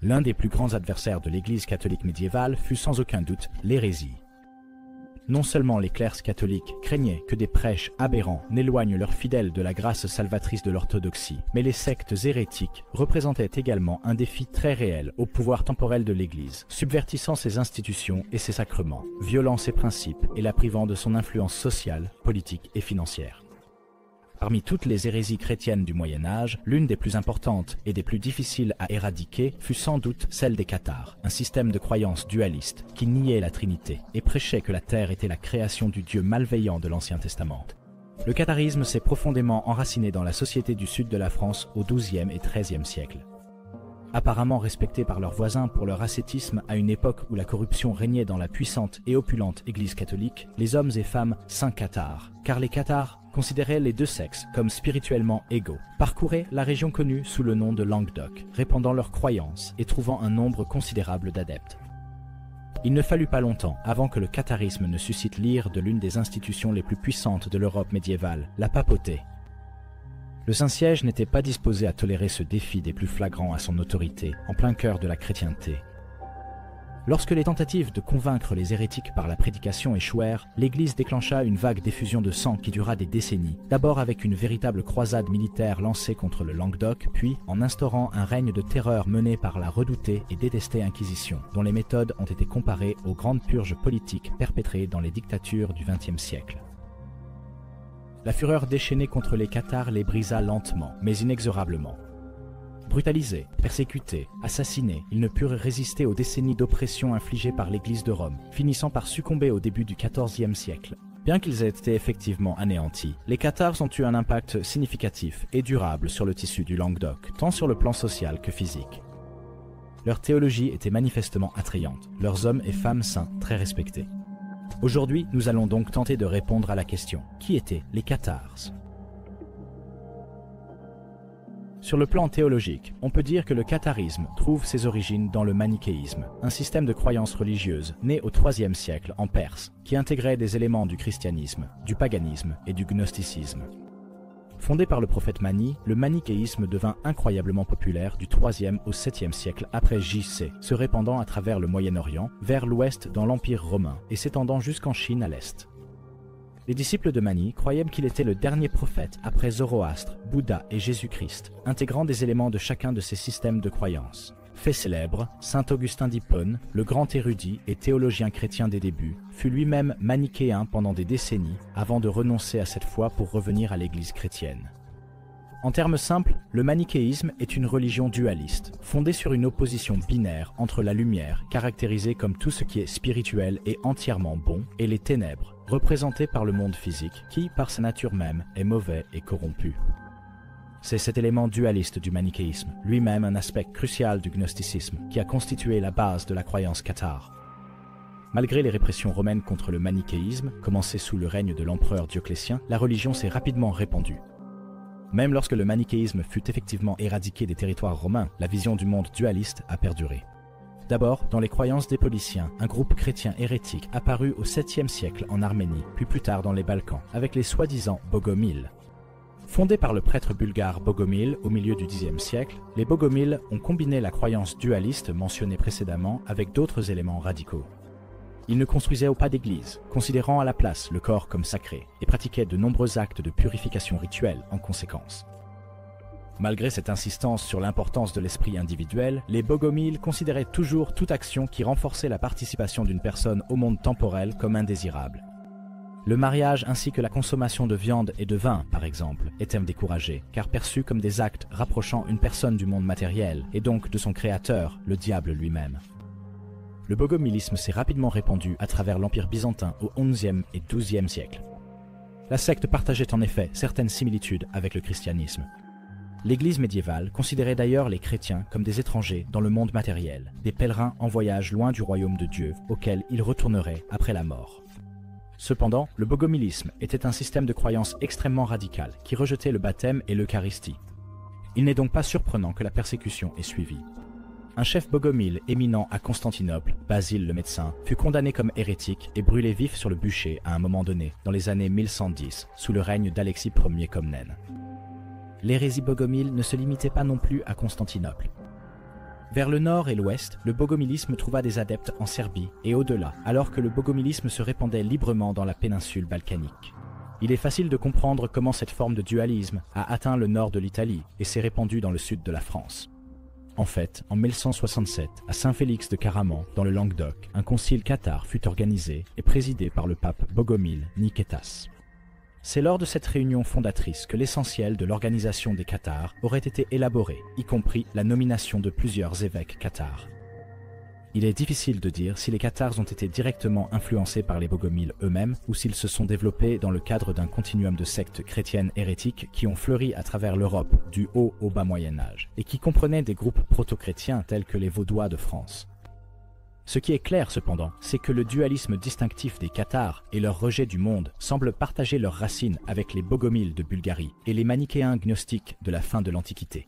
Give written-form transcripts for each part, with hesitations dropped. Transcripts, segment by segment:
L'un des plus grands adversaires de l'Église catholique médiévale fut sans aucun doute l'hérésie. Non seulement les clercs catholiques craignaient que des prêches aberrants n'éloignent leurs fidèles de la grâce salvatrice de l'orthodoxie, mais les sectes hérétiques représentaient également un défi très réel au pouvoir temporel de l'Église, subvertissant ses institutions et ses sacrements, violant ses principes et la privant de son influence sociale, politique et financière. Parmi toutes les hérésies chrétiennes du Moyen-Âge, l'une des plus importantes et des plus difficiles à éradiquer fut sans doute celle des cathares, un système de croyance dualiste qui niait la Trinité et prêchait que la terre était la création du Dieu malveillant de l'Ancien Testament. Le catharisme s'est profondément enraciné dans la société du sud de la France au XIIe et XIIIe siècle. Apparemment respectés par leurs voisins pour leur ascétisme à une époque où la corruption régnait dans la puissante et opulente Église catholique, les hommes et femmes saint-cathares, car les cathares considéraient les deux sexes comme spirituellement égaux, parcouraient la région connue sous le nom de Languedoc, répandant leurs croyances et trouvant un nombre considérable d'adeptes. Il ne fallut pas longtemps avant que le catharisme ne suscite l'ire de l'une des institutions les plus puissantes de l'Europe médiévale, la papauté. Le Saint-Siège n'était pas disposé à tolérer ce défi des plus flagrants à son autorité, en plein cœur de la chrétienté. Lorsque les tentatives de convaincre les hérétiques par la prédication échouèrent, l'Église déclencha une vague d'effusion de sang qui dura des décennies, d'abord avec une véritable croisade militaire lancée contre le Languedoc, puis en instaurant un règne de terreur mené par la redoutée et détestée Inquisition, dont les méthodes ont été comparées aux grandes purges politiques perpétrées dans les dictatures du XXe siècle. La fureur déchaînée contre les cathares les brisa lentement, mais inexorablement. Brutalisés, persécutés, assassinés, ils ne purent résister aux décennies d'oppression infligées par l'Église de Rome, finissant par succomber au début du XIVe siècle. Bien qu'ils aient été effectivement anéantis, les cathares ont eu un impact significatif et durable sur le tissu du Languedoc, tant sur le plan social que physique. Leur théologie était manifestement attrayante, leurs hommes et femmes saints très respectés. Aujourd'hui, nous allons donc tenter de répondre à la question « Qui étaient les cathares ?» Sur le plan théologique, on peut dire que le catharisme trouve ses origines dans le manichéisme, un système de croyance religieuse né au IIIe siècle en Perse, qui intégrait des éléments du christianisme, du paganisme et du gnosticisme. Fondé par le prophète Mani, le manichéisme devint incroyablement populaire du IIIe au VIIe siècle après J.C., se répandant à travers le Moyen-Orient, vers l'ouest dans l'Empire romain et s'étendant jusqu'en Chine à l'est. Les disciples de Mani croyaient qu'il était le dernier prophète après Zoroastre, Bouddha et Jésus-Christ, intégrant des éléments de chacun de ces systèmes de croyance. Fait célèbre, saint Augustin d'Hippone, le grand érudit et théologien chrétien des débuts, fut lui-même manichéen pendant des décennies avant de renoncer à cette foi pour revenir à l'Église chrétienne. En termes simples, le manichéisme est une religion dualiste, fondée sur une opposition binaire entre la lumière, caractérisée comme tout ce qui est spirituel et entièrement bon, et les ténèbres, représentées par le monde physique, qui, par sa nature même, est mauvais et corrompu. C'est cet élément dualiste du manichéisme, lui-même un aspect crucial du gnosticisme, qui a constitué la base de la croyance cathare. Malgré les répressions romaines contre le manichéisme, commencées sous le règne de l'empereur Dioclétien, la religion s'est rapidement répandue. Même lorsque le manichéisme fut effectivement éradiqué des territoires romains, la vision du monde dualiste a perduré. D'abord, dans les croyances des Pauliciens, un groupe chrétien hérétique apparut au 7e siècle en Arménie, puis plus tard dans les Balkans, avec les soi-disant Bogomiles. Fondés par le prêtre bulgare Bogomil au milieu du Xe siècle, les Bogomiles ont combiné la croyance dualiste mentionnée précédemment avec d'autres éléments radicaux. Ils ne construisaient pas d'église, considérant à la place le corps comme sacré, et pratiquaient de nombreux actes de purification rituelle en conséquence. Malgré cette insistance sur l'importance de l'esprit individuel, les Bogomiles considéraient toujours toute action qui renforçait la participation d'une personne au monde temporel comme indésirable. Le mariage ainsi que la consommation de viande et de vin, par exemple, étaient découragés, car perçus comme des actes rapprochant une personne du monde matériel, et donc de son créateur, le diable lui-même. Le bogomilisme s'est rapidement répandu à travers l'Empire byzantin au XIe et XIIe siècle. La secte partageait en effet certaines similitudes avec le christianisme. L'Église médiévale considérait d'ailleurs les chrétiens comme des étrangers dans le monde matériel, des pèlerins en voyage loin du royaume de Dieu, auquel ils retourneraient après la mort. Cependant, le bogomilisme était un système de croyance extrêmement radical qui rejetait le baptême et l'Eucharistie. Il n'est donc pas surprenant que la persécution ait suivi. Un chef bogomile éminent à Constantinople, Basile le médecin, fut condamné comme hérétique et brûlé vif sur le bûcher à un moment donné, dans les années 1110, sous le règne d'Alexis Ier Comnène. L'hérésie bogomile ne se limitait pas non plus à Constantinople. Vers le nord et l'ouest, le bogomilisme trouva des adeptes en Serbie et au-delà, alors que le bogomilisme se répandait librement dans la péninsule balkanique. Il est facile de comprendre comment cette forme de dualisme a atteint le nord de l'Italie et s'est répandue dans le sud de la France. En fait, en 1167, à Saint-Félix de Caraman, dans le Languedoc, un concile cathare fut organisé et présidé par le pape Bogomil Niketas. C'est lors de cette réunion fondatrice que l'essentiel de l'organisation des cathares aurait été élaboré, y compris la nomination de plusieurs évêques cathares. Il est difficile de dire si les cathares ont été directement influencés par les bogomiles eux-mêmes ou s'ils se sont développés dans le cadre d'un continuum de sectes chrétiennes hérétiques qui ont fleuri à travers l'Europe du Haut au Bas Moyen-Âge et qui comprenaient des groupes proto-chrétiens tels que les Vaudois de France. Ce qui est clair cependant, c'est que le dualisme distinctif des cathares et leur rejet du monde semblent partager leurs racines avec les bogomiles de Bulgarie et les manichéens gnostiques de la fin de l'Antiquité.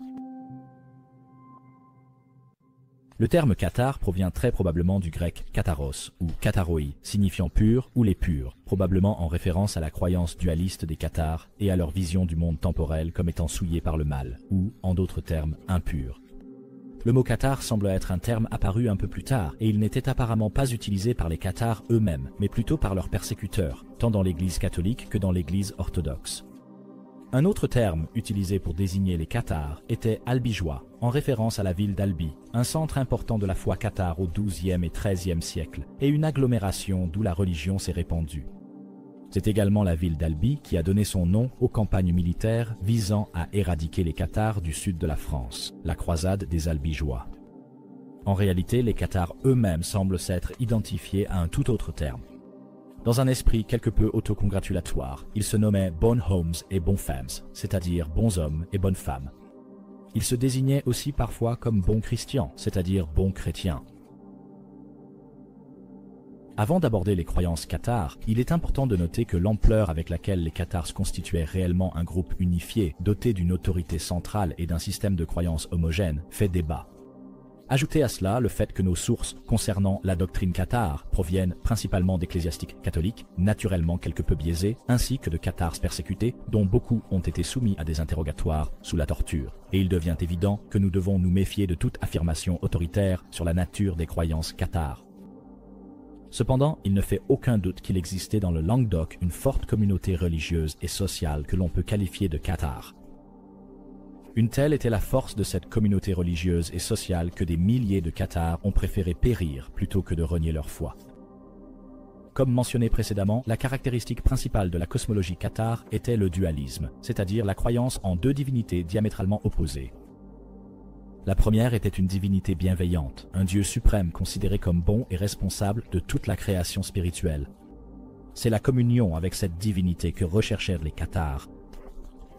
Le terme cathare provient très probablement du grec katharos ou katharoi, signifiant pur ou les purs, probablement en référence à la croyance dualiste des cathares et à leur vision du monde temporel comme étant souillé par le mal, ou, en d'autres termes, impur. Le mot cathare semble être un terme apparu un peu plus tard, et il n'était apparemment pas utilisé par les cathares eux-mêmes, mais plutôt par leurs persécuteurs, tant dans l'Église catholique que dans l'Église orthodoxe. Un autre terme utilisé pour désigner les cathares était albigeois, en référence à la ville d'Albi, un centre important de la foi cathare au XIIe et XIIIe siècle, et une agglomération d'où la religion s'est répandue. C'est également la ville d'Albi qui a donné son nom aux campagnes militaires visant à éradiquer les cathares du sud de la France, la croisade des albigeois. En réalité, les cathares eux-mêmes semblent s'être identifiés à un tout autre terme. Dans un esprit quelque peu autocongratulatoire, ils se nommaient Bon Homes et Bon Femmes, c'est-à-dire bons hommes et bonnes femmes. Ils se désignaient aussi parfois comme bons chrétiens, c'est-à-dire bons chrétiens. Avant d'aborder les croyances cathares, il est important de noter que l'ampleur avec laquelle les cathares constituaient réellement un groupe unifié, doté d'une autorité centrale et d'un système de croyances homogène, fait débat. Ajoutez à cela le fait que nos sources concernant la doctrine cathare proviennent principalement d'ecclésiastiques catholiques, naturellement quelque peu biaisés, ainsi que de cathares persécutés, dont beaucoup ont été soumis à des interrogatoires sous la torture. Et il devient évident que nous devons nous méfier de toute affirmation autoritaire sur la nature des croyances cathares. Cependant, il ne fait aucun doute qu'il existait dans le Languedoc une forte communauté religieuse et sociale que l'on peut qualifier de cathare. Une telle était la force de cette communauté religieuse et sociale que des milliers de cathares ont préféré périr plutôt que de renier leur foi. Comme mentionné précédemment, la caractéristique principale de la cosmologie cathare était le dualisme, c'est-à-dire la croyance en deux divinités diamétralement opposées. La première était une divinité bienveillante, un Dieu suprême considéré comme bon et responsable de toute la création spirituelle. C'est la communion avec cette divinité que recherchèrent les cathares.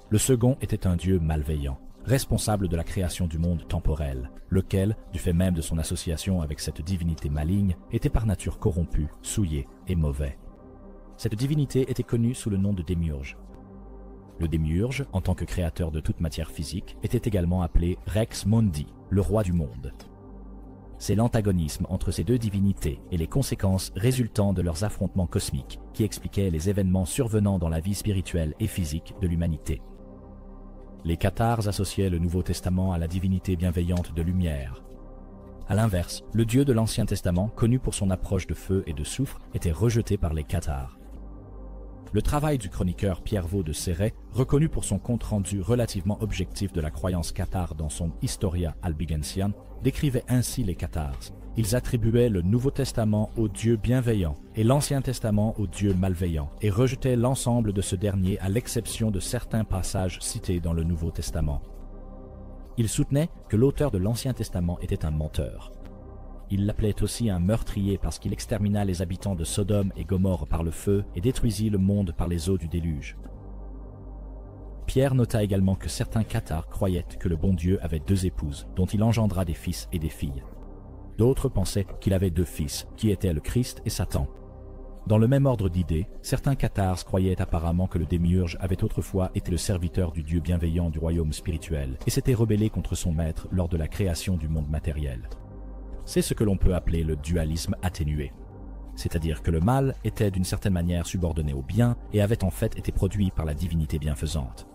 Le second était un Dieu malveillant, responsable de la création du monde temporel, lequel, du fait même de son association avec cette divinité maligne, était par nature corrompu, souillé et mauvais. Cette divinité était connue sous le nom de Démiurge. Le démiurge, en tant que créateur de toute matière physique, était également appelé Rex Mundi, le roi du monde. C'est l'antagonisme entre ces deux divinités et les conséquences résultant de leurs affrontements cosmiques qui expliquaient les événements survenant dans la vie spirituelle et physique de l'humanité. Les cathares associaient le Nouveau Testament à la divinité bienveillante de lumière. A l'inverse, le Dieu de l'Ancien Testament, connu pour son approche de feu et de soufre, était rejeté par les cathares. Le travail du chroniqueur Pierre Vaux de Céret, reconnu pour son compte-rendu relativement objectif de la croyance cathare dans son Historia Albigensian, décrivait ainsi les cathares. Ils attribuaient le Nouveau Testament au Dieu bienveillant et l'Ancien Testament au Dieu malveillant, et rejetaient l'ensemble de ce dernier à l'exception de certains passages cités dans le Nouveau Testament. Ils soutenaient que l'auteur de l'Ancien Testament était un menteur. Il l'appelait aussi un meurtrier parce qu'il extermina les habitants de Sodome et Gomorrhe par le feu et détruisit le monde par les eaux du déluge. Pierre nota également que certains cathares croyaient que le bon Dieu avait deux épouses, dont il engendra des fils et des filles. D'autres pensaient qu'il avait deux fils, qui étaient le Christ et Satan. Dans le même ordre d'idées, certains cathares croyaient apparemment que le démiurge avait autrefois été le serviteur du Dieu bienveillant du royaume spirituel et s'était rebellé contre son maître lors de la création du monde matériel. C'est ce que l'on peut appeler le dualisme atténué. C'est-à-dire que le mal était d'une certaine manière subordonné au bien et avait en fait été produit par la divinité bienfaisante.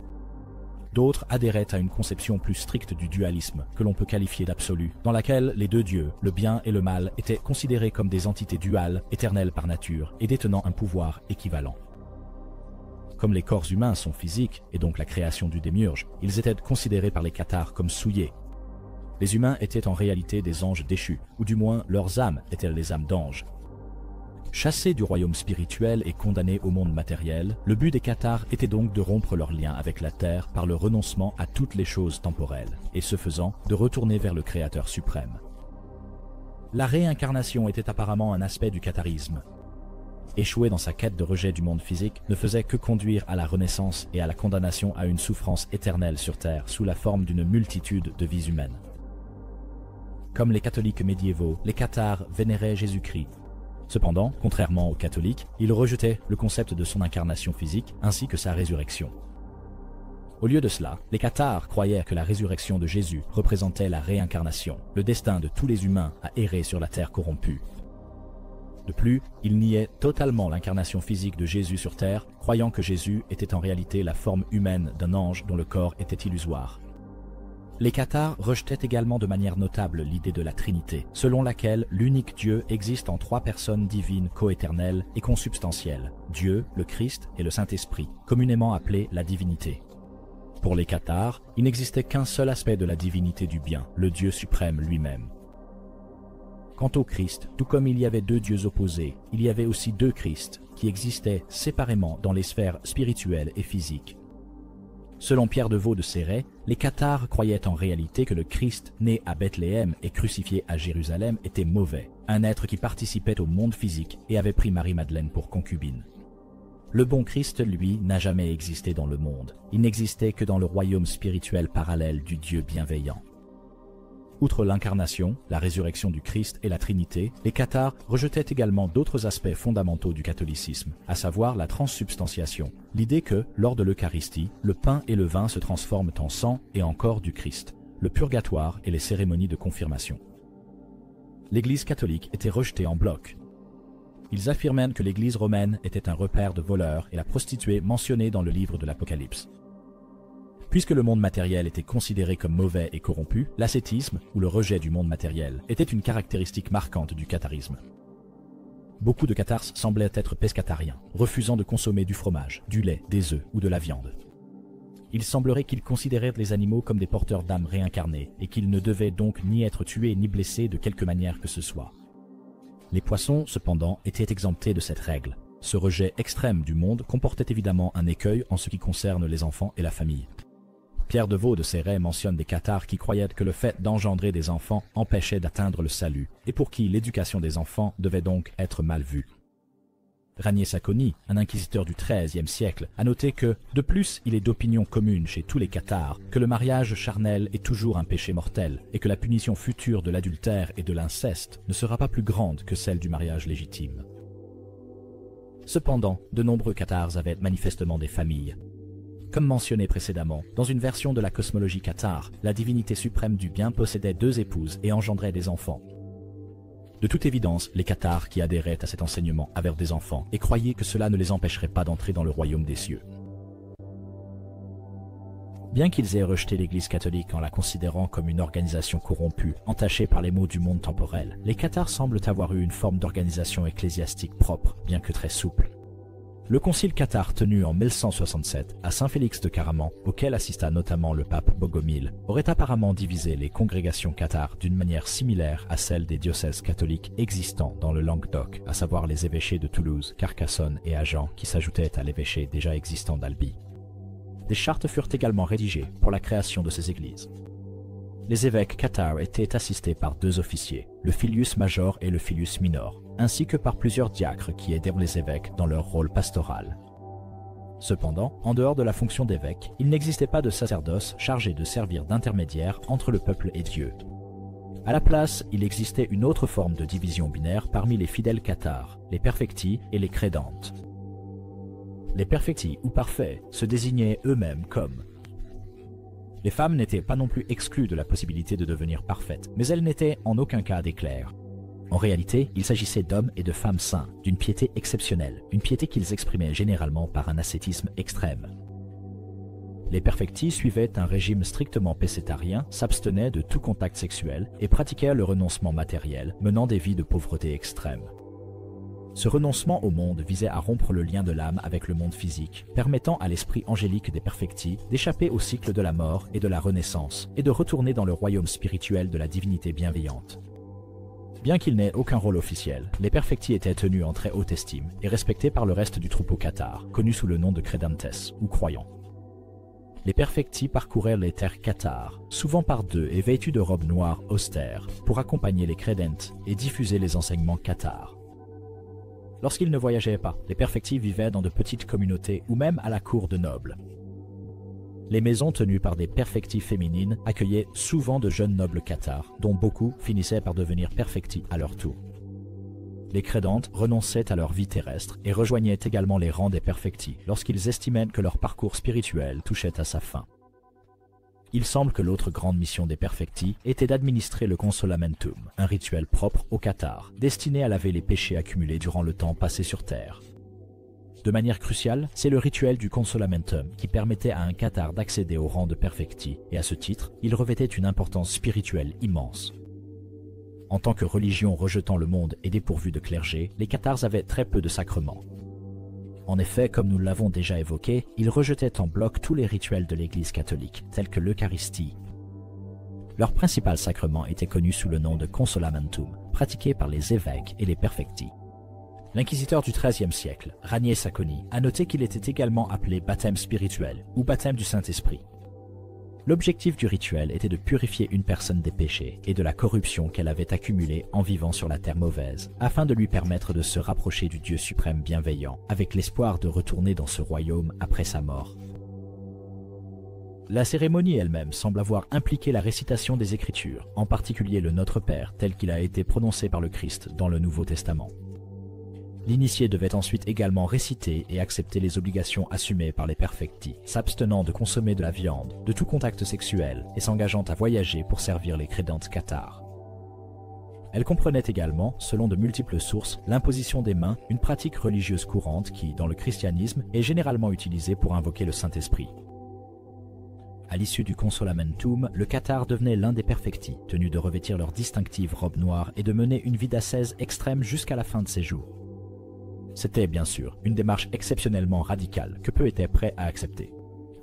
D'autres adhéraient à une conception plus stricte du dualisme, que l'on peut qualifier d'absolu, dans laquelle les deux dieux, le bien et le mal, étaient considérés comme des entités duales, éternelles par nature, et détenant un pouvoir équivalent. Comme les corps humains sont physiques, et donc la création du démiurge, ils étaient considérés par les cathares comme souillés. Les humains étaient en réalité des anges déchus, ou du moins leurs âmes étaient les âmes d'anges. Chassés du royaume spirituel et condamnés au monde matériel, le but des cathares était donc de rompre leur lien avec la terre par le renoncement à toutes les choses temporelles, et ce faisant, de retourner vers le Créateur suprême. La réincarnation était apparemment un aspect du catharisme. Échouer dans sa quête de rejet du monde physique ne faisait que conduire à la renaissance et à la condamnation à une souffrance éternelle sur terre sous la forme d'une multitude de vies humaines. Comme les catholiques médiévaux, les cathares vénéraient Jésus-Christ. Cependant, contrairement aux catholiques, ils rejetaient le concept de son incarnation physique ainsi que sa résurrection. Au lieu de cela, les cathares croyaient que la résurrection de Jésus représentait la réincarnation, le destin de tous les humains à errer sur la terre corrompue. De plus, ils niaient totalement l'incarnation physique de Jésus sur terre, croyant que Jésus était en réalité la forme humaine d'un ange dont le corps était illusoire. Les cathares rejetaient également de manière notable l'idée de la Trinité, selon laquelle l'unique Dieu existe en trois personnes divines coéternelles et consubstantielles, Dieu, le Christ et le Saint-Esprit, communément appelés la divinité. Pour les cathares, il n'existait qu'un seul aspect de la divinité du bien, le Dieu suprême lui-même. Quant au Christ, tout comme il y avait deux dieux opposés, il y avait aussi deux Christs qui existaient séparément dans les sphères spirituelles et physiques. Selon Pierre de Vaux de Céret, les cathares croyaient en réalité que le Christ, né à Bethléem et crucifié à Jérusalem, était mauvais, un être qui participait au monde physique et avait pris Marie-Madeleine pour concubine. Le bon Christ, lui, n'a jamais existé dans le monde. Il n'existait que dans le royaume spirituel parallèle du Dieu bienveillant. Outre l'incarnation, la résurrection du Christ et la Trinité, les cathares rejetaient également d'autres aspects fondamentaux du catholicisme, à savoir la transsubstantiation, l'idée que, lors de l'Eucharistie, le pain et le vin se transforment en sang et en corps du Christ, le purgatoire et les cérémonies de confirmation. L'Église catholique était rejetée en bloc. Ils affirmaient que l'Église romaine était un repère de voleurs et la prostituée mentionnée dans le livre de l'Apocalypse. Puisque le monde matériel était considéré comme mauvais et corrompu, l'ascétisme, ou le rejet du monde matériel, était une caractéristique marquante du catharisme. Beaucoup de cathares semblaient être pescatariens, refusant de consommer du fromage, du lait, des œufs ou de la viande. Il semblerait qu'ils considéraient les animaux comme des porteurs d'âmes réincarnées, et qu'ils ne devaient donc ni être tués ni blessés de quelque manière que ce soit. Les poissons, cependant, étaient exemptés de cette règle. Ce rejet extrême du monde comportait évidemment un écueil en ce qui concerne les enfants et la famille. Pierre de Vaux de Céret mentionne des cathares qui croyaient que le fait d'engendrer des enfants empêchait d'atteindre le salut, et pour qui l'éducation des enfants devait donc être mal vue. Ranier Sacconi, un inquisiteur du XIIIe siècle, a noté que, de plus, il est d'opinion commune chez tous les cathares que le mariage charnel est toujours un péché mortel, et que la punition future de l'adultère et de l'inceste ne sera pas plus grande que celle du mariage légitime. Cependant, de nombreux cathares avaient manifestement des familles. Comme mentionné précédemment, dans une version de la cosmologie cathare, la divinité suprême du bien possédait deux épouses et engendrait des enfants. De toute évidence, les cathares qui adhéraient à cet enseignement avaient des enfants et croyaient que cela ne les empêcherait pas d'entrer dans le royaume des cieux. Bien qu'ils aient rejeté l'Église catholique en la considérant comme une organisation corrompue, entachée par les maux du monde temporel, les cathares semblent avoir eu une forme d'organisation ecclésiastique propre, bien que très souple. Le concile cathare tenu en 1167 à Saint-Félix de Caraman, auquel assista notamment le pape Bogomil, aurait apparemment divisé les congrégations cathares d'une manière similaire à celle des diocèses catholiques existants dans le Languedoc, à savoir les évêchés de Toulouse, Carcassonne et Agen qui s'ajoutaient à l'évêché déjà existant d'Albi. Des chartes furent également rédigées pour la création de ces églises. Les évêques cathares étaient assistés par deux officiers, le filius major et le filius minor, ainsi que par plusieurs diacres qui aidèrent les évêques dans leur rôle pastoral. Cependant, en dehors de la fonction d'évêque, il n'existait pas de sacerdoce chargé de servir d'intermédiaire entre le peuple et Dieu. À la place, il existait une autre forme de division binaire parmi les fidèles cathares, les perfecti et les crédentes. Les perfecti, ou parfaits, se désignaient eux-mêmes comme. Les femmes n'étaient pas non plus exclues de la possibilité de devenir parfaites, mais elles n'étaient en aucun cas des clercs. En réalité, il s'agissait d'hommes et de femmes saints, d'une piété exceptionnelle, une piété qu'ils exprimaient généralement par un ascétisme extrême. Les perfecti suivaient un régime strictement pescétarien, s'abstenaient de tout contact sexuel et pratiquaient le renoncement matériel, menant des vies de pauvreté extrême. Ce renoncement au monde visait à rompre le lien de l'âme avec le monde physique, permettant à l'esprit angélique des perfecti d'échapper au cycle de la mort et de la renaissance et de retourner dans le royaume spirituel de la divinité bienveillante. Bien qu'ils n'aient aucun rôle officiel, les perfecti étaient tenus en très haute estime et respectés par le reste du troupeau cathare, connu sous le nom de credentes ou croyants. Les perfecti parcouraient les terres cathares, souvent par deux et vêtus de robes noires austères, pour accompagner les credentes et diffuser les enseignements cathares. Lorsqu'ils ne voyageaient pas, les perfecti vivaient dans de petites communautés ou même à la cour de nobles. Les maisons tenues par des perfecti féminines accueillaient souvent de jeunes nobles cathares, dont beaucoup finissaient par devenir perfecti à leur tour. Les crédentes renonçaient à leur vie terrestre et rejoignaient également les rangs des perfecti lorsqu'ils estimaient que leur parcours spirituel touchait à sa fin. Il semble que l'autre grande mission des perfecti était d'administrer le consolamentum, un rituel propre au cathare, destiné à laver les péchés accumulés durant le temps passé sur Terre. De manière cruciale, c'est le rituel du consolamentum qui permettait à un cathare d'accéder au rang de perfecti, et à ce titre, il revêtait une importance spirituelle immense. En tant que religion rejetant le monde et dépourvue de clergé, les cathares avaient très peu de sacrements. En effet, comme nous l'avons déjà évoqué, ils rejetaient en bloc tous les rituels de l'Église catholique, tels que l'Eucharistie. Leur principal sacrement était connu sous le nom de consolamentum, pratiqué par les évêques et les perfecti. L'inquisiteur du XIIIe siècle, Ranier Sacconi, a noté qu'il était également appelé baptême spirituel ou baptême du Saint-Esprit. L'objectif du rituel était de purifier une personne des péchés et de la corruption qu'elle avait accumulée en vivant sur la terre mauvaise, afin de lui permettre de se rapprocher du Dieu suprême bienveillant, avec l'espoir de retourner dans ce royaume après sa mort. La cérémonie elle-même semble avoir impliqué la récitation des Écritures, en particulier le Notre Père tel qu'il a été prononcé par le Christ dans le Nouveau Testament. L'initié devait ensuite également réciter et accepter les obligations assumées par les perfecti, s'abstenant de consommer de la viande, de tout contact sexuel et s'engageant à voyager pour servir les crédentes cathares. Elle comprenait également, selon de multiples sources, l'imposition des mains, une pratique religieuse courante qui, dans le christianisme, est généralement utilisée pour invoquer le Saint-Esprit. À l'issue du consolamentum, le cathare devenait l'un des perfecti, tenus de revêtir leur distinctive robe noire et de mener une vie d'ascèse extrême jusqu'à la fin de ses jours. C'était, bien sûr, une démarche exceptionnellement radicale que peu étaient prêts à accepter.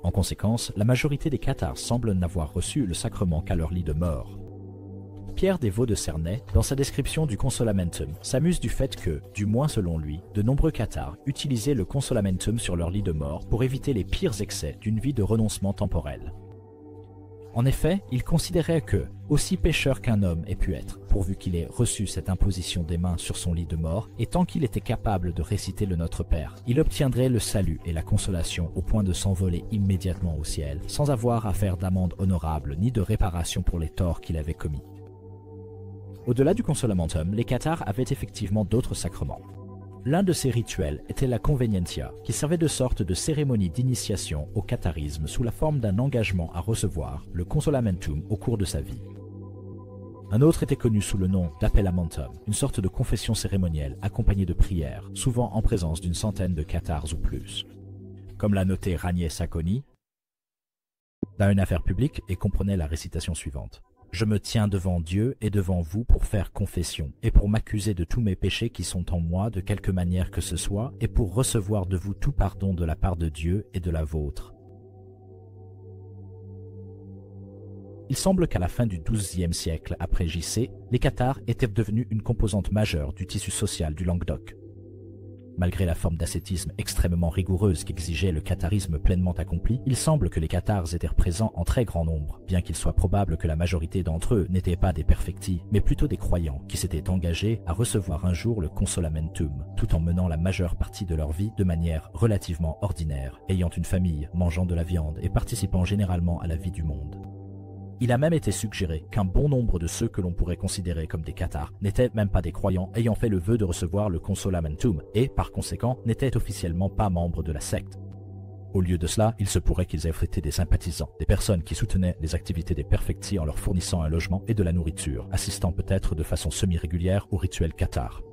En conséquence, la majorité des cathares semblent n'avoir reçu le sacrement qu'à leur lit de mort. Pierre des Vaux de Cernay, dans sa description du consolamentum, s'amuse du fait que, du moins selon lui, de nombreux cathares utilisaient le consolamentum sur leur lit de mort pour éviter les pires excès d'une vie de renoncement temporel. En effet, il considérait que, aussi pécheur qu'un homme ait pu être, pourvu qu'il ait reçu cette imposition des mains sur son lit de mort, et tant qu'il était capable de réciter le Notre Père, il obtiendrait le salut et la consolation au point de s'envoler immédiatement au ciel, sans avoir à faire d'amende honorable ni de réparation pour les torts qu'il avait commis. Au-delà du consolamentum, les cathares avaient effectivement d'autres sacrements. L'un de ces rituels était la convenientia, qui servait de sorte de cérémonie d'initiation au catharisme sous la forme d'un engagement à recevoir le consolamentum au cours de sa vie. Un autre était connu sous le nom d'appellamentum, une sorte de confession cérémonielle accompagnée de prières, souvent en présence d'une centaine de cathares ou plus. Comme l'a noté Ranier Sacconi, dans une affaire publique et comprenait la récitation suivante. Je me tiens devant Dieu et devant vous pour faire confession, et pour m'accuser de tous mes péchés qui sont en moi de quelque manière que ce soit, et pour recevoir de vous tout pardon de la part de Dieu et de la vôtre. Il semble qu'à la fin du XIIe siècle après JC, les cathares étaient devenus une composante majeure du tissu social du Languedoc. Malgré la forme d'ascétisme extrêmement rigoureuse qu'exigeait le catharisme pleinement accompli, il semble que les cathares étaient présents en très grand nombre, bien qu'il soit probable que la majorité d'entre eux n'étaient pas des perfecti, mais plutôt des croyants qui s'étaient engagés à recevoir un jour le consolamentum, tout en menant la majeure partie de leur vie de manière relativement ordinaire, ayant une famille, mangeant de la viande et participant généralement à la vie du monde. Il a même été suggéré qu'un bon nombre de ceux que l'on pourrait considérer comme des cathares n'étaient même pas des croyants ayant fait le vœu de recevoir le consolamentum et, par conséquent, n'étaient officiellement pas membres de la secte. Au lieu de cela, il se pourrait qu'ils aient été des sympathisants, des personnes qui soutenaient les activités des perfecti en leur fournissant un logement et de la nourriture, assistant peut-être de façon semi-régulière au rituel cathare.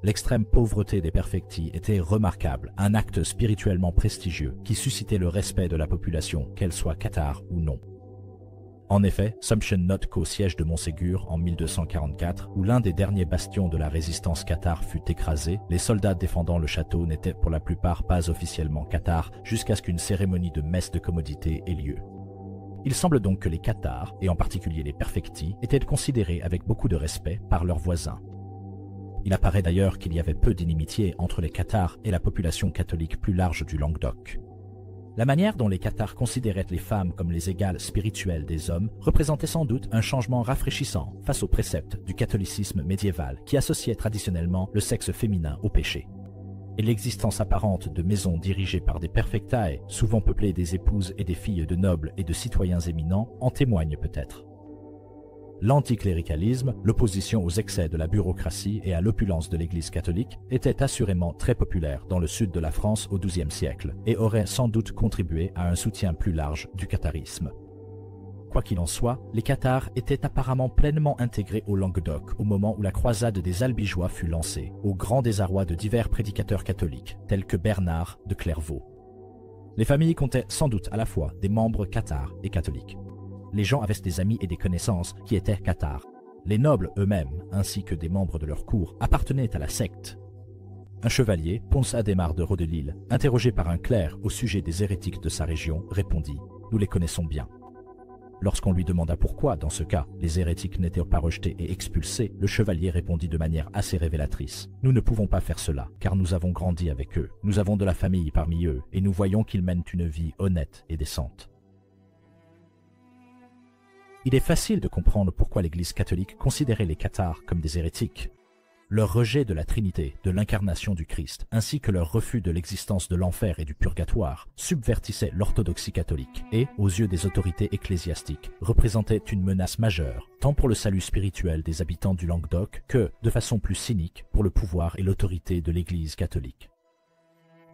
L'extrême pauvreté des perfectis était remarquable, un acte spirituellement prestigieux qui suscitait le respect de la population, qu'elle soit cathare ou non. En effet, Sumption note qu'au siège de Montségur en 1244, où l'un des derniers bastions de la résistance cathare fut écrasé, les soldats défendant le château n'étaient pour la plupart pas officiellement cathares jusqu'à ce qu'une cérémonie de messe de commodité ait lieu. Il semble donc que les cathares, et en particulier les perfectis, étaient considérés avec beaucoup de respect par leurs voisins. Il apparaît d'ailleurs qu'il y avait peu d'inimitié entre les cathares et la population catholique plus large du Languedoc. La manière dont les cathares considéraient les femmes comme les égales spirituelles des hommes représentait sans doute un changement rafraîchissant face aux préceptes du catholicisme médiéval qui associait traditionnellement le sexe féminin au péché. Et l'existence apparente de maisons dirigées par des perfectae, souvent peuplées des épouses et des filles de nobles et de citoyens éminents, en témoigne peut-être. L'anticléricalisme, l'opposition aux excès de la bureaucratie et à l'opulence de l'Église catholique, était assurément très populaire dans le sud de la France au XIIe siècle et aurait sans doute contribué à un soutien plus large du catharisme. Quoi qu'il en soit, les cathares étaient apparemment pleinement intégrés au Languedoc au moment où la croisade des Albigeois fut lancée, au grand désarroi de divers prédicateurs catholiques, tels que Bernard de Clairvaux. Les familles comptaient sans doute à la fois des membres cathares et catholiques. Les gens avaient des amis et des connaissances qui étaient cathares. Les nobles eux-mêmes, ainsi que des membres de leur cour, appartenaient à la secte. Un chevalier, Ponce Adhémar de Rodelille, interrogé par un clerc au sujet des hérétiques de sa région, répondit « Nous les connaissons bien ». Lorsqu'on lui demanda pourquoi, dans ce cas, les hérétiques n'étaient pas rejetés et expulsés, le chevalier répondit de manière assez révélatrice « Nous ne pouvons pas faire cela, car nous avons grandi avec eux, nous avons de la famille parmi eux, et nous voyons qu'ils mènent une vie honnête et décente. » Il est facile de comprendre pourquoi l'Église catholique considérait les cathares comme des hérétiques. Leur rejet de la Trinité, de l'incarnation du Christ, ainsi que leur refus de l'existence de l'enfer et du purgatoire, subvertissait l'orthodoxie catholique et, aux yeux des autorités ecclésiastiques, représentait une menace majeure, tant pour le salut spirituel des habitants du Languedoc que, de façon plus cynique, pour le pouvoir et l'autorité de l'Église catholique.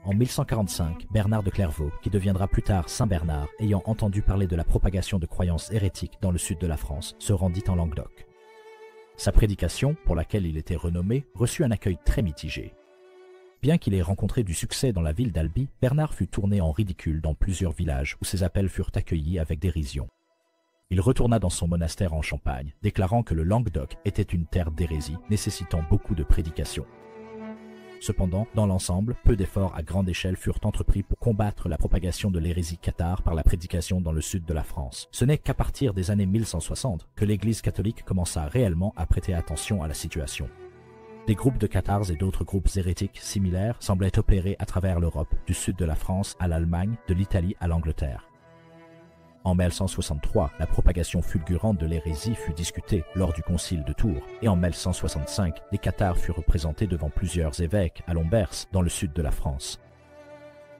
En 1145, Bernard de Clairvaux, qui deviendra plus tard Saint Bernard, ayant entendu parler de la propagation de croyances hérétiques dans le sud de la France, se rendit en Languedoc. Sa prédication, pour laquelle il était renommé, reçut un accueil très mitigé. Bien qu'il ait rencontré du succès dans la ville d'Albi, Bernard fut tourné en ridicule dans plusieurs villages où ses appels furent accueillis avec dérision. Il retourna dans son monastère en Champagne, déclarant que le Languedoc était une terre d'hérésie, nécessitant beaucoup de prédication. Cependant, dans l'ensemble, peu d'efforts à grande échelle furent entrepris pour combattre la propagation de l'hérésie cathare par la prédication dans le sud de la France. Ce n'est qu'à partir des années 1160 que l'Église catholique commença réellement à prêter attention à la situation. Des groupes de cathares et d'autres groupes hérétiques similaires semblaient opérer à travers l'Europe, du sud de la France à l'Allemagne, de l'Italie à l'Angleterre. En 1163, la propagation fulgurante de l'hérésie fut discutée lors du concile de Tours, et en 1165, les cathares furent représentés devant plusieurs évêques à Lombers, dans le sud de la France.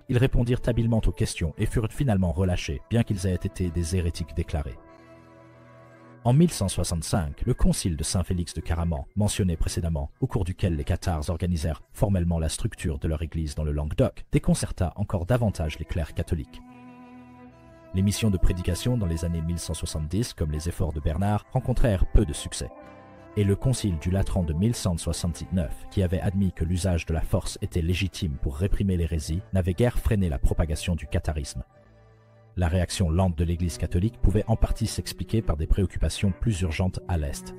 Ils répondirent habilement aux questions et furent finalement relâchés, bien qu'ils aient été des hérétiques déclarés. En 1165, le concile de Saint-Félix de Caraman, mentionné précédemment, au cours duquel les cathares organisèrent formellement la structure de leur église dans le Languedoc, déconcerta encore davantage les clercs catholiques. Les missions de prédication dans les années 1170, comme les efforts de Bernard, rencontrèrent peu de succès. Et le concile du Latran de 1169, qui avait admis que l'usage de la force était légitime pour réprimer l'hérésie, n'avait guère freiné la propagation du catharisme. La réaction lente de l'Église catholique pouvait en partie s'expliquer par des préoccupations plus urgentes à l'Est.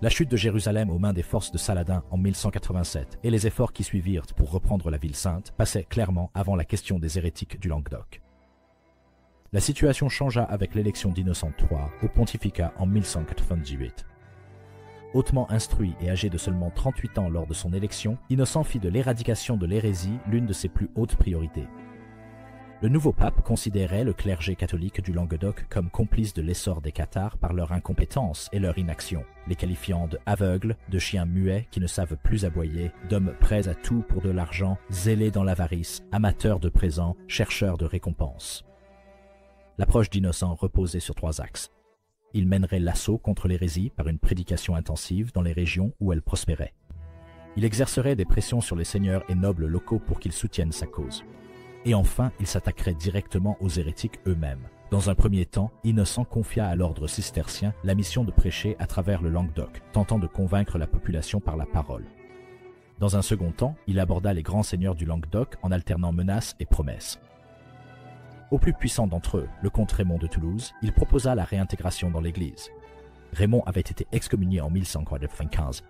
La chute de Jérusalem aux mains des forces de Saladin en 1187 et les efforts qui suivirent pour reprendre la ville sainte passaient clairement avant la question des hérétiques du Languedoc. La situation changea avec l'élection d'Innocent III au pontificat en 1198. Hautement instruit et âgé de seulement 38 ans lors de son élection, Innocent fit de l'éradication de l'hérésie l'une de ses plus hautes priorités. Le nouveau pape considérait le clergé catholique du Languedoc comme complice de l'essor des cathares par leur incompétence et leur inaction, les qualifiant de aveugles, de chiens muets qui ne savent plus aboyer, d'hommes prêts à tout pour de l'argent, zélés dans l'avarice, amateurs de présents, chercheurs de récompenses. L'approche d'Innocent reposait sur 3 axes. Il mènerait l'assaut contre l'hérésie par une prédication intensive dans les régions où elle prospérait. Il exercerait des pressions sur les seigneurs et nobles locaux pour qu'ils soutiennent sa cause. Et enfin, il s'attaquerait directement aux hérétiques eux-mêmes. Dans un premier temps, Innocent confia à l'ordre cistercien la mission de prêcher à travers le Languedoc, tentant de convaincre la population par la parole. Dans un second temps, il aborda les grands seigneurs du Languedoc en alternant menaces et promesses. Au plus puissant d'entre eux, le comte Raymond de Toulouse, il proposa la réintégration dans l'Église. Raymond avait été excommunié en 1195,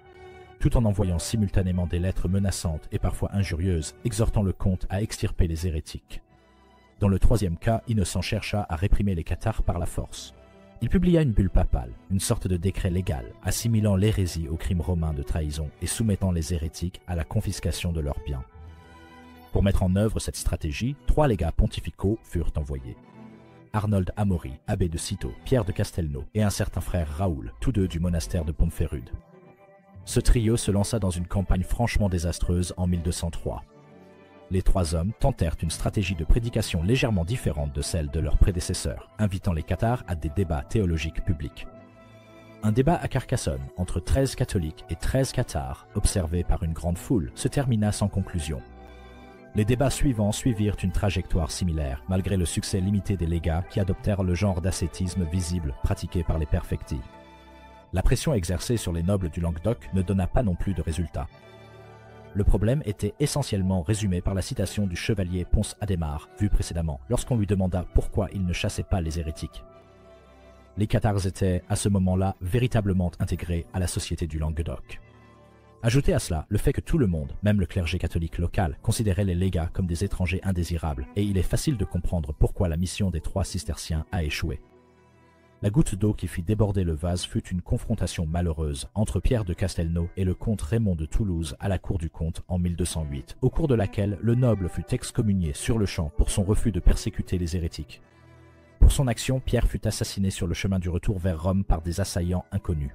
tout en envoyant simultanément des lettres menaçantes et parfois injurieuses, exhortant le comte à extirper les hérétiques. Dans le troisième cas, Innocent chercha à réprimer les cathares par la force. Il publia une bulle papale, une sorte de décret légal, assimilant l'hérésie aux crimes romains de trahison et soumettant les hérétiques à la confiscation de leurs biens. Pour mettre en œuvre cette stratégie, 3 légats pontificaux furent envoyés. Arnold Amaury, abbé de Cîteaux, Pierre de Castelnau et un certain frère Raoul, tous deux du monastère de Pontferrude. Ce trio se lança dans une campagne franchement désastreuse en 1203. Les 3 hommes tentèrent une stratégie de prédication légèrement différente de celle de leurs prédécesseurs, invitant les cathares à des débats théologiques publics. Un débat à Carcassonne entre 13 catholiques et 13 cathares, observé par une grande foule, se termina sans conclusion. Les débats suivants suivirent une trajectoire similaire, malgré le succès limité des légats qui adoptèrent le genre d'ascétisme visible pratiqué par les perfecti. La pression exercée sur les nobles du Languedoc ne donna pas non plus de résultat. Le problème était essentiellement résumé par la citation du chevalier Ponce Adhémar, vue précédemment, lorsqu'on lui demanda pourquoi il ne chassait pas les hérétiques. Les cathares étaient, à ce moment-là, véritablement intégrés à la société du Languedoc. Ajoutez à cela le fait que tout le monde, même le clergé catholique local, considérait les légats comme des étrangers indésirables, et il est facile de comprendre pourquoi la mission des 3 cisterciens a échoué. La goutte d'eau qui fit déborder le vase fut une confrontation malheureuse entre Pierre de Castelnau et le comte Raymond de Toulouse à la cour du comte en 1208, au cours de laquelle le noble fut excommunié sur le champ pour son refus de persécuter les hérétiques. Pour son action, Pierre fut assassiné sur le chemin du retour vers Rome par des assaillants inconnus.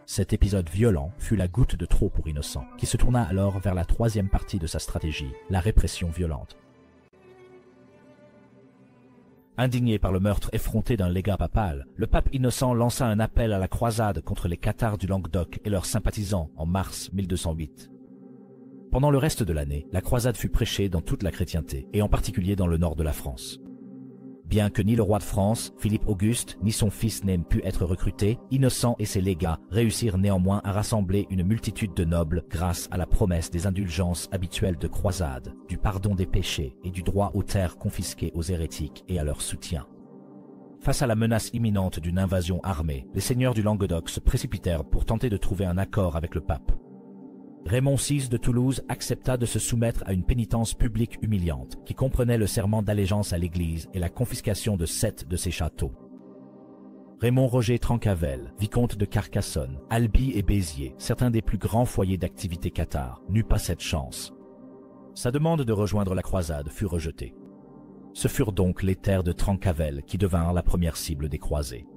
Cet épisode violent fut la goutte de trop pour Innocent, qui se tourna alors vers la 3e partie de sa stratégie, la répression violente. Indigné par le meurtre effronté d'un légat papal, le pape Innocent lança un appel à la croisade contre les cathares du Languedoc et leurs sympathisants en mars 1208. Pendant le reste de l'année, la croisade fut prêchée dans toute la chrétienté, et en particulier dans le nord de la France. Bien que ni le roi de France, Philippe Auguste, ni son fils n'aient pu être recrutés, Innocent et ses légats réussirent néanmoins à rassembler une multitude de nobles grâce à la promesse des indulgences habituelles de croisade, du pardon des péchés et du droit aux terres confisquées aux hérétiques et à leur soutien. Face à la menace imminente d'une invasion armée, les seigneurs du Languedoc se précipitèrent pour tenter de trouver un accord avec le pape. Raymond VI de Toulouse accepta de se soumettre à une pénitence publique humiliante, qui comprenait le serment d'allégeance à l'Église et la confiscation de 7 de ses châteaux. Raymond Roger Trencavel, vicomte de Carcassonne, Albi et Béziers, certains des plus grands foyers d'activité cathare, n'eut pas cette chance. Sa demande de rejoindre la croisade fut rejetée. Ce furent donc les terres de Trencavel qui devinrent la première cible des croisés.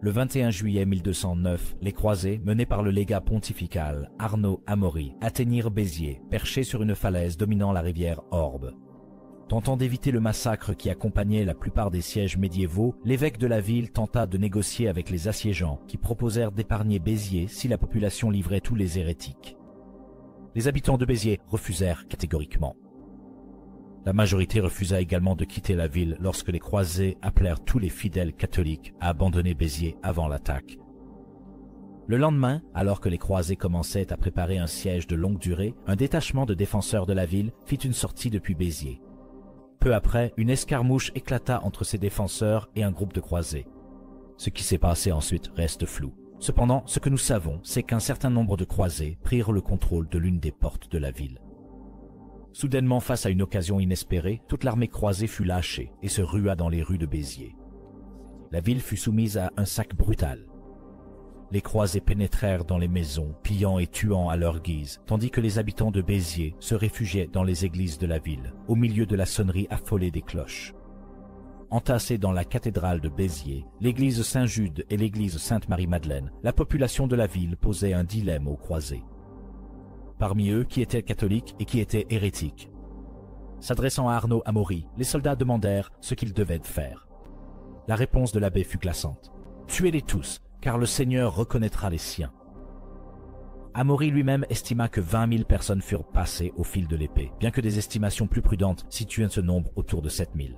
Le 21 juillet 1209, les croisés, menés par le légat pontifical Arnaud Amaury, atteignirent Béziers, perché sur une falaise dominant la rivière Orbe. Tentant d'éviter le massacre qui accompagnait la plupart des sièges médiévaux, l'évêque de la ville tenta de négocier avec les assiégeants, qui proposèrent d'épargner Béziers si la population livrait tous les hérétiques. Les habitants de Béziers refusèrent catégoriquement. La majorité refusa également de quitter la ville lorsque les croisés appelèrent tous les fidèles catholiques à abandonner Béziers avant l'attaque. Le lendemain, alors que les croisés commençaient à préparer un siège de longue durée, un détachement de défenseurs de la ville fit une sortie depuis Béziers. Peu après, une escarmouche éclata entre ces défenseurs et un groupe de croisés. Ce qui s'est passé ensuite reste flou. Cependant, ce que nous savons, c'est qu'un certain nombre de croisés prirent le contrôle de l'une des portes de la ville. Soudainement, face à une occasion inespérée, toute l'armée croisée fut lâchée et se rua dans les rues de Béziers. La ville fut soumise à un sac brutal. Les croisés pénétrèrent dans les maisons, pillant et tuant à leur guise, tandis que les habitants de Béziers se réfugiaient dans les églises de la ville, au milieu de la sonnerie affolée des cloches. Entassés dans la cathédrale de Béziers, l'église Saint-Jude et l'église Sainte-Marie-Madeleine, la population de la ville posait un dilemme aux croisés. Parmi eux, qui étaient catholiques et qui étaient hérétiques. S'adressant à Arnaud Amaury, les soldats demandèrent ce qu'ils devaient faire. La réponse de l'abbé fut glaçante. « Tuez-les tous, car le Seigneur reconnaîtra les siens. » Amaury lui-même estima que 20 000 personnes furent passées au fil de l'épée, bien que des estimations plus prudentes situent ce nombre autour de 7 000.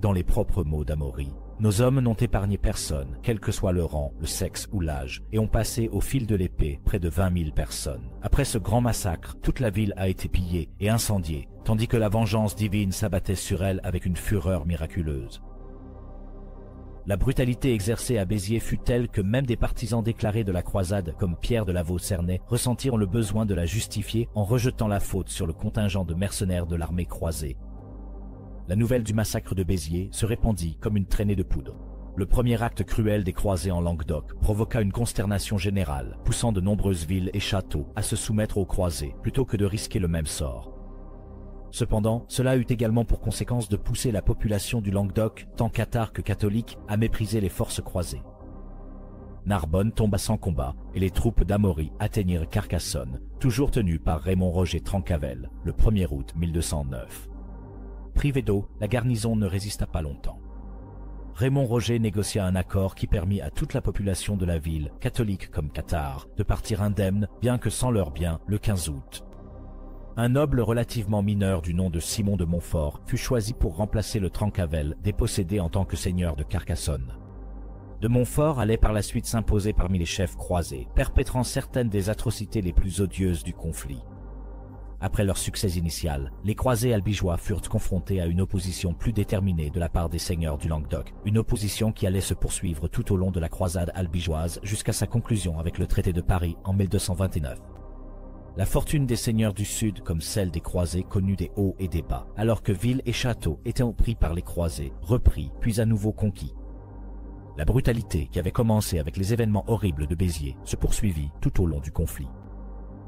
Dans les propres mots d'Amaury, Nos hommes n'ont épargné personne, quel que soit le rang, le sexe ou l'âge, et ont passé au fil de l'épée près de 20 000 personnes. Après ce grand massacre, toute la ville a été pillée et incendiée, tandis que la vengeance divine s'abattait sur elle avec une fureur miraculeuse. La brutalité exercée à Béziers fut telle que même des partisans déclarés de la croisade, comme Pierre de Lavaux-Cernay, ressentirent le besoin de la justifier en rejetant la faute sur le contingent de mercenaires de l'armée croisée. La nouvelle du massacre de Béziers se répandit comme une traînée de poudre. Le premier acte cruel des croisés en Languedoc provoqua une consternation générale, poussant de nombreuses villes et châteaux à se soumettre aux croisés plutôt que de risquer le même sort. Cependant, cela eut également pour conséquence de pousser la population du Languedoc, tant cathare que catholique, à mépriser les forces croisées. Narbonne tomba sans combat et les troupes d'Amaury atteignirent Carcassonne, toujours tenues par Raymond Roger Trencavel, le 1er août 1209. Privée d'eau, la garnison ne résista pas longtemps. Raymond Roger négocia un accord qui permit à toute la population de la ville, catholique comme cathare, de partir indemne, bien que sans leurs biens, le 15 août. Un noble relativement mineur du nom de Simon de Montfort fut choisi pour remplacer le Trencavel, dépossédé en tant que seigneur de Carcassonne. De Montfort allait par la suite s'imposer parmi les chefs croisés, perpétrant certaines des atrocités les plus odieuses du conflit. Après leur succès initial, les croisés albigeois furent confrontés à une opposition plus déterminée de la part des seigneurs du Languedoc, une opposition qui allait se poursuivre tout au long de la croisade albigeoise jusqu'à sa conclusion avec le traité de Paris en 1229. La fortune des seigneurs du Sud, comme celle des croisés, connut des hauts et des bas, alors que villes et châteaux étaient pris par les croisés, repris, puis à nouveau conquis. La brutalité qui avait commencé avec les événements horribles de Béziers se poursuivit tout au long du conflit.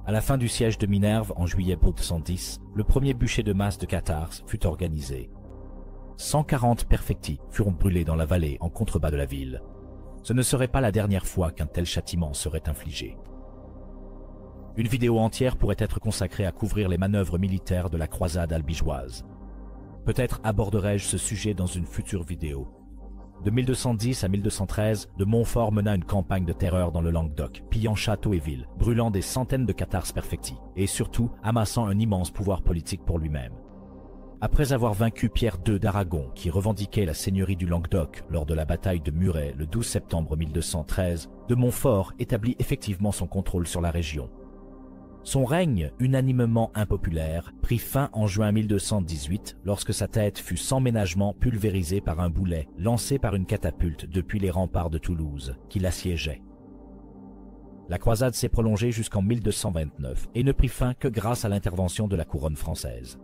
À la fin du siège de Minerve, en juillet 1210, le premier bûcher de masse de Cathars fut organisé. 140 perfecti furent brûlés dans la vallée en contrebas de la ville. Ce ne serait pas la dernière fois qu'un tel châtiment serait infligé. Une vidéo entière pourrait être consacrée à couvrir les manœuvres militaires de la croisade albigeoise. Peut-être aborderai-je ce sujet dans une future vidéo. De 1210 à 1213, de Montfort mena une campagne de terreur dans le Languedoc, pillant châteaux et villes, brûlant des centaines de cathars perfecti, et surtout amassant un immense pouvoir politique pour lui-même. Après avoir vaincu Pierre II d'Aragon, qui revendiquait la seigneurie du Languedoc lors de la bataille de Muret le 12 septembre 1213, de Montfort établit effectivement son contrôle sur la région. Son règne, unanimement impopulaire, prit fin en juin 1218 lorsque sa tête fut sans ménagement pulvérisée par un boulet lancé par une catapulte depuis les remparts de Toulouse, qui l'assiégeaient. La croisade s'est prolongée jusqu'en 1229 et ne prit fin que grâce à l'intervention de la couronne française.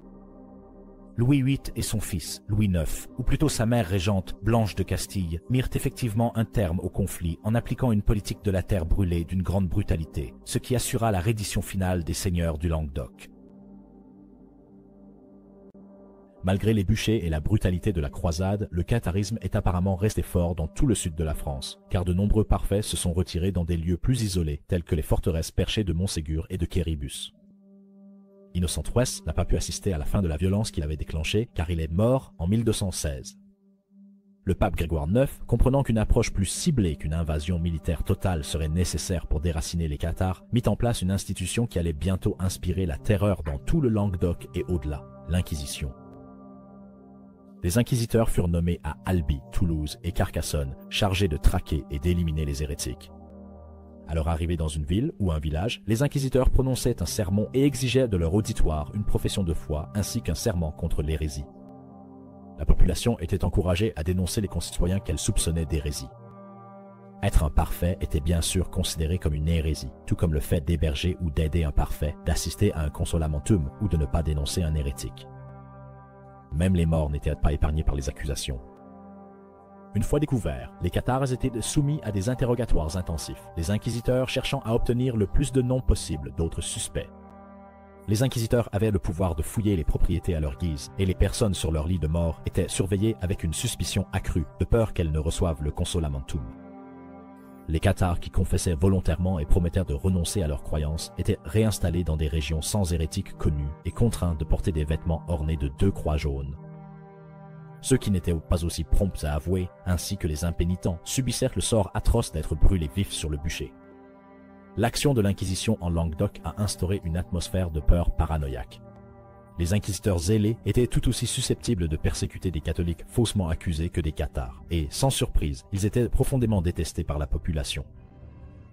Louis VIII et son fils, Louis IX, ou plutôt sa mère régente, Blanche de Castille, mirent effectivement un terme au conflit en appliquant une politique de la terre brûlée d'une grande brutalité, ce qui assura la reddition finale des seigneurs du Languedoc. Malgré les bûchers et la brutalité de la croisade, le catharisme est apparemment resté fort dans tout le sud de la France, car de nombreux parfaits se sont retirés dans des lieux plus isolés, tels que les forteresses perchées de Montségur et de Quéribus. Innocent III n'a pas pu assister à la fin de la violence qu'il avait déclenchée, car il est mort en 1216. Le pape Grégoire IX, comprenant qu'une approche plus ciblée qu'une invasion militaire totale serait nécessaire pour déraciner les cathars, mit en place une institution qui allait bientôt inspirer la terreur dans tout le Languedoc et au-delà, l'Inquisition. Des inquisiteurs furent nommés à Albi, Toulouse et Carcassonne, chargés de traquer et d'éliminer les hérétiques. À leur arrivée dans une ville ou un village, les inquisiteurs prononçaient un sermon et exigeaient de leur auditoire une profession de foi ainsi qu'un serment contre l'hérésie. La population était encouragée à dénoncer les concitoyens qu'elle soupçonnait d'hérésie. Être un parfait était bien sûr considéré comme une hérésie, tout comme le fait d'héberger ou d'aider un parfait, d'assister à un consolamentum ou de ne pas dénoncer un hérétique. Même les morts n'étaient pas épargnés par les accusations. Une fois découverts, les cathars étaient soumis à des interrogatoires intensifs, les inquisiteurs cherchant à obtenir le plus de noms possible d'autres suspects. Les inquisiteurs avaient le pouvoir de fouiller les propriétés à leur guise, et les personnes sur leur lit de mort étaient surveillées avec une suspicion accrue, de peur qu'elles ne reçoivent le consolamentum. Les cathars qui confessaient volontairement et promettaient de renoncer à leurs croyances étaient réinstallés dans des régions sans hérétiques connus et contraints de porter des vêtements ornés de 2 croix jaunes. Ceux qui n'étaient pas aussi prompts à avouer, ainsi que les impénitents, subissèrent le sort atroce d'être brûlés vifs sur le bûcher. L'action de l'Inquisition en Languedoc a instauré une atmosphère de peur paranoïaque. Les inquisiteurs zélés étaient tout aussi susceptibles de persécuter des catholiques faussement accusés que des cathares, et, sans surprise, ils étaient profondément détestés par la population.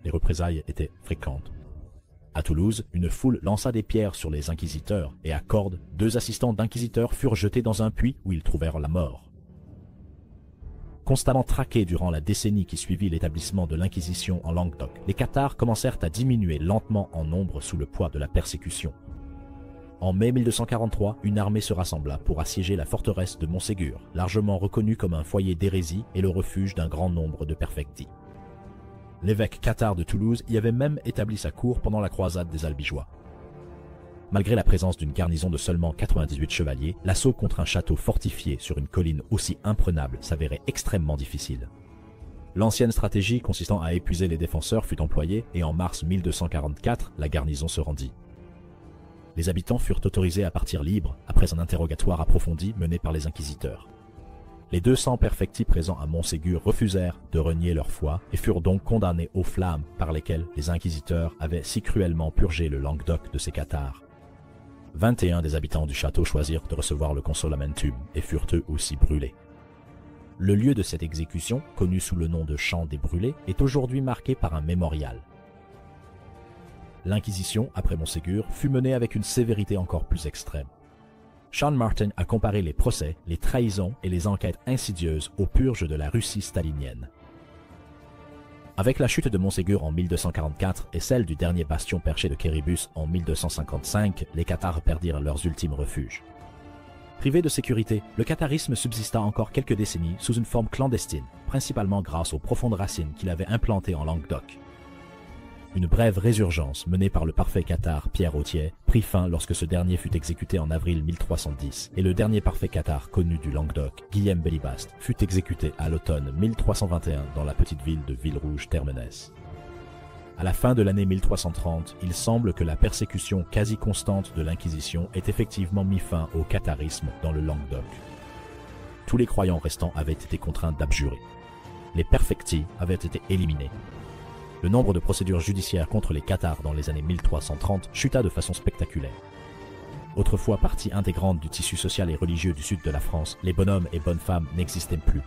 Les représailles étaient fréquentes. À Toulouse, une foule lança des pierres sur les inquisiteurs, et à Cordes, 2 assistants d'inquisiteurs furent jetés dans un puits où ils trouvèrent la mort. Constamment traqués durant la décennie qui suivit l'établissement de l'Inquisition en Languedoc, les cathares commencèrent à diminuer lentement en nombre sous le poids de la persécution. En mai 1243, une armée se rassembla pour assiéger la forteresse de Montségur, largement reconnue comme un foyer d'hérésie et le refuge d'un grand nombre de perfectis. L'évêque cathare de Toulouse y avait même établi sa cour pendant la croisade des Albigeois. Malgré la présence d'une garnison de seulement 98 chevaliers, l'assaut contre un château fortifié sur une colline aussi imprenable s'avérait extrêmement difficile. L'ancienne stratégie consistant à épuiser les défenseurs fut employée et en mars 1244, la garnison se rendit. Les habitants furent autorisés à partir libres après un interrogatoire approfondi mené par les inquisiteurs. Les 200 perfectis présents à Montségur refusèrent de renier leur foi et furent donc condamnés aux flammes par lesquelles les inquisiteurs avaient si cruellement purgé le Languedoc de ses cathares. 21 des habitants du château choisirent de recevoir le consolamentum et furent eux aussi brûlés. Le lieu de cette exécution, connu sous le nom de Champ des Brûlés, est aujourd'hui marqué par un mémorial. L'Inquisition, après Montségur, fut menée avec une sévérité encore plus extrême. Sean Martin a comparé les procès, les trahisons et les enquêtes insidieuses aux purges de la Russie stalinienne. Avec la chute de Montségur en 1244 et celle du dernier bastion perché de Quéribus en 1255, les cathares perdirent leurs ultimes refuges. Privé de sécurité, le catharisme subsista encore quelques décennies sous une forme clandestine, principalement grâce aux profondes racines qu'il avait implantées en Languedoc. Une brève résurgence menée par le parfait cathare Pierre Authier prit fin lorsque ce dernier fut exécuté en avril 1310 et le dernier parfait cathare connu du Languedoc, Guillaume Bellibaste, fut exécuté à l'automne 1321 dans la petite ville de Villerouge-Termenès. À la fin de l'année 1330, il semble que la persécution quasi constante de l'Inquisition ait effectivement mis fin au catharisme dans le Languedoc. Tous les croyants restants avaient été contraints d'abjurer. Les perfectis avaient été éliminés. Le nombre de procédures judiciaires contre les cathares dans les années 1330 chuta de façon spectaculaire. Autrefois partie intégrante du tissu social et religieux du sud de la France, les bonshommes et bonnes femmes n'existaient plus.